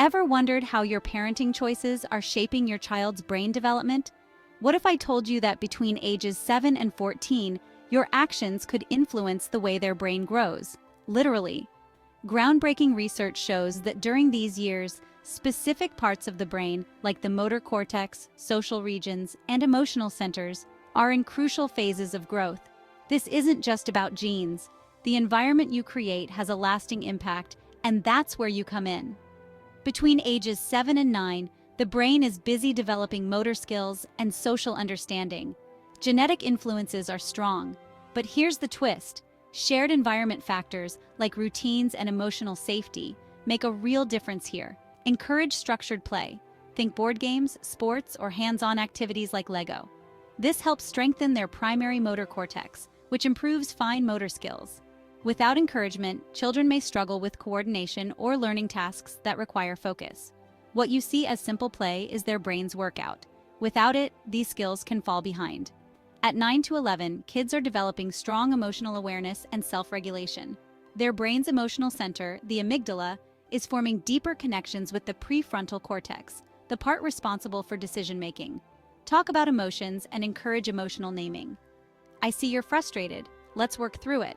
Ever wondered how your parenting choices are shaping your child's brain development? What if I told you that between ages 7 and 14, your actions could influence the way their brain grows? Literally. Groundbreaking research shows that during these years, specific parts of the brain, like the motor cortex, social regions, and emotional centers, are in crucial phases of growth. This isn't just about genes. The environment you create has a lasting impact, and that's where you come in. Between ages 7 and 9, the brain is busy developing motor skills and social understanding. Genetic influences are strong, but here's the twist. Shared environment factors, like routines and emotional safety, make a real difference here. Encourage structured play. Think board games, sports, or hands-on activities like Lego. This helps strengthen their primary motor cortex, which improves fine motor skills. Without encouragement, children may struggle with coordination or learning tasks that require focus. What you see as simple play is their brain's workout. Without it, these skills can fall behind. At 9 to 11, kids are developing strong emotional awareness and self-regulation. Their brain's emotional center, the amygdala, is forming deeper connections with the prefrontal cortex, the part responsible for decision-making. Talk about emotions and encourage emotional naming. I see you're frustrated. Let's work through it.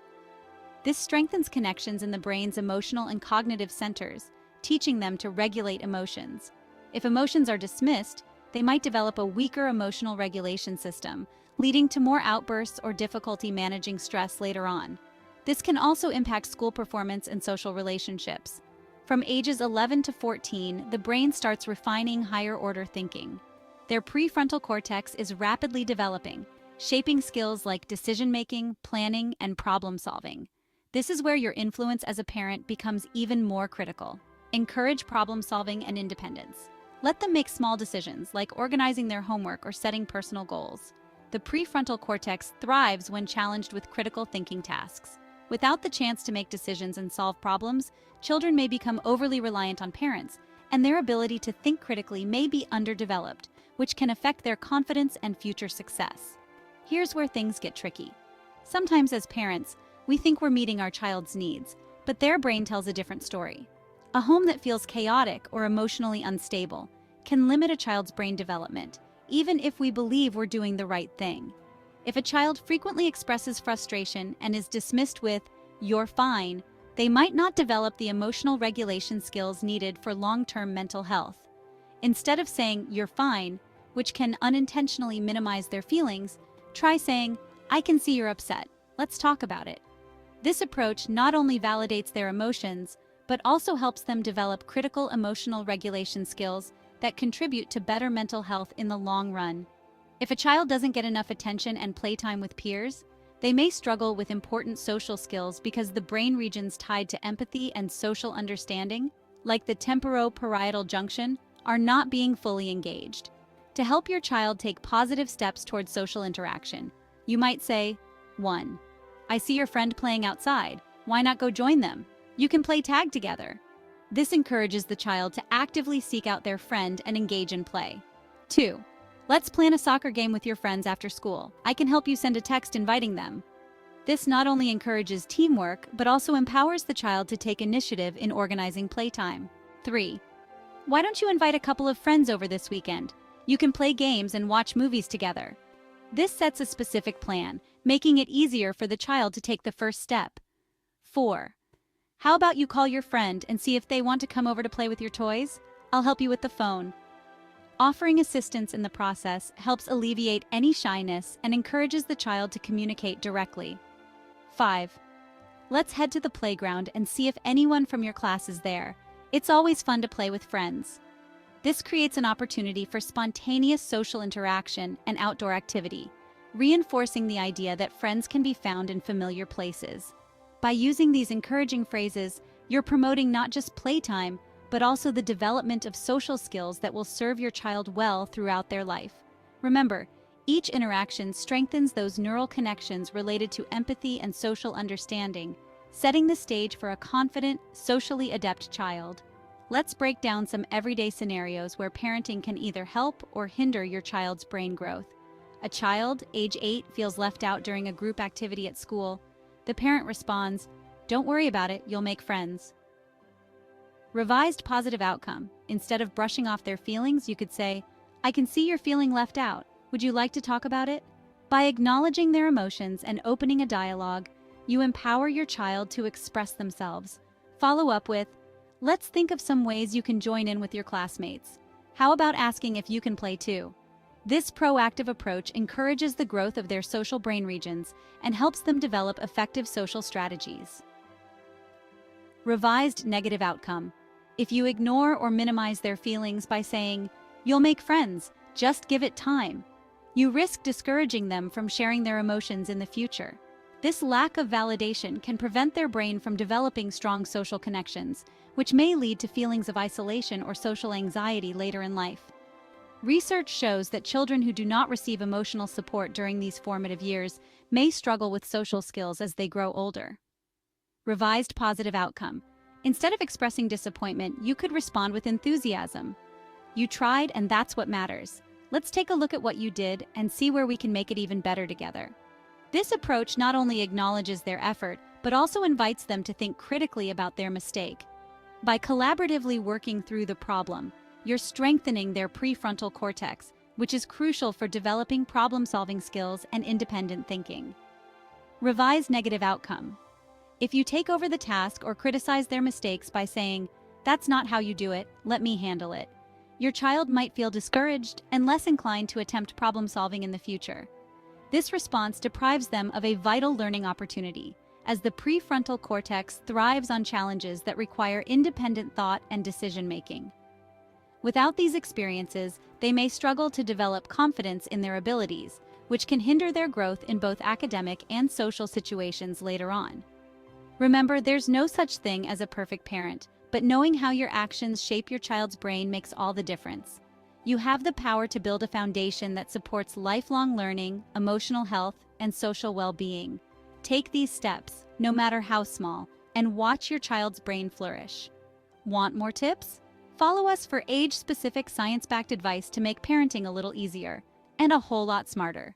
This strengthens connections in the brain's emotional and cognitive centers, teaching them to regulate emotions. If emotions are dismissed, they might develop a weaker emotional regulation system, leading to more outbursts or difficulty managing stress later on. This can also impact school performance and social relationships. From ages 11 to 14, the brain starts refining higher-order thinking. Their prefrontal cortex is rapidly developing, shaping skills like decision-making, planning, and problem-solving. This is where your influence as a parent becomes even more critical. Encourage problem-solving and independence. Let them make small decisions, like organizing their homework or setting personal goals. The prefrontal cortex thrives when challenged with critical thinking tasks. Without the chance to make decisions and solve problems, children may become overly reliant on parents, and their ability to think critically may be underdeveloped, which can affect their confidence and future success. Here's where things get tricky. Sometimes as parents, we think we're meeting our child's needs, but their brain tells a different story. A home that feels chaotic or emotionally unstable can limit a child's brain development, even if we believe we're doing the right thing. If a child frequently expresses frustration and is dismissed with, "You're fine," they might not develop the emotional regulation skills needed for long-term mental health. Instead of saying, "You're fine," which can unintentionally minimize their feelings, try saying, "I can see you're upset. Let's talk about it." This approach not only validates their emotions, but also helps them develop critical emotional regulation skills that contribute to better mental health in the long run. If a child doesn't get enough attention and playtime with peers, they may struggle with important social skills because the brain regions tied to empathy and social understanding, like the temporoparietal junction, are not being fully engaged. To help your child take positive steps towards social interaction, you might say, 1. I see your friend playing outside. Why not go join them? You can play tag together. This encourages the child to actively seek out their friend and engage in play. 2. Let's plan a soccer game with your friends after school. I can help you send a text inviting them. This not only encourages teamwork, but also empowers the child to take initiative in organizing playtime. 3. Why don't you invite a couple of friends over this weekend? You can play games and watch movies together. This sets a specific plan, making it easier for the child to take the first step. 4. How about you call your friend and see if they want to come over to play with your toys? I'll help you with the phone. Offering assistance in the process helps alleviate any shyness and encourages the child to communicate directly. 5. Let's head to the playground and see if anyone from your class is there. It's always fun to play with friends. This creates an opportunity for spontaneous social interaction and outdoor activity, reinforcing the idea that friends can be found in familiar places. By using these encouraging phrases, you're promoting not just playtime, but also the development of social skills that will serve your child well throughout their life. Remember, each interaction strengthens those neural connections related to empathy and social understanding, setting the stage for a confident, socially adept child. Let's break down some everyday scenarios where parenting can either help or hinder your child's brain growth. A child, age 8, feels left out during a group activity at school. The parent responds, "Don't worry about it, you'll make friends." Revised positive outcome. Instead of brushing off their feelings, you could say, "I can see you're feeling left out. Would you like to talk about it?" By acknowledging their emotions and opening a dialogue, you empower your child to express themselves. Follow up with, "Let's think of some ways you can join in with your classmates. How about asking if you can play too?" This proactive approach encourages the growth of their social brain regions and helps them develop effective social strategies. Revised negative outcome. If you ignore or minimize their feelings by saying, "You'll make friends, just give it time," you risk discouraging them from sharing their emotions in the future. This lack of validation can prevent their brain from developing strong social connections, which may lead to feelings of isolation or social anxiety later in life. Research shows that children who do not receive emotional support during these formative years may struggle with social skills as they grow older. Revised positive outcome. Instead of expressing disappointment, you could respond with enthusiasm. "You tried, and that's what matters. Let's take a look at what you did and see where we can make it even better together." This approach not only acknowledges their effort, but also invites them to think critically about their mistake. By collaboratively working through the problem, you're strengthening their prefrontal cortex, which is crucial for developing problem-solving skills and independent thinking. Revise negative outcome. If you take over the task or criticize their mistakes by saying, "That's not how you do it, let me handle it," your child might feel discouraged and less inclined to attempt problem-solving in the future. This response deprives them of a vital learning opportunity, as the prefrontal cortex thrives on challenges that require independent thought and decision-making. Without these experiences, they may struggle to develop confidence in their abilities, which can hinder their growth in both academic and social situations later on. Remember, there's no such thing as a perfect parent, but knowing how your actions shape your child's brain makes all the difference. You have the power to build a foundation that supports lifelong learning, emotional health, and social well-being. Take these steps, no matter how small, and watch your child's brain flourish. Want more tips? Follow us for age-specific science-backed advice to make parenting a little easier and a whole lot smarter.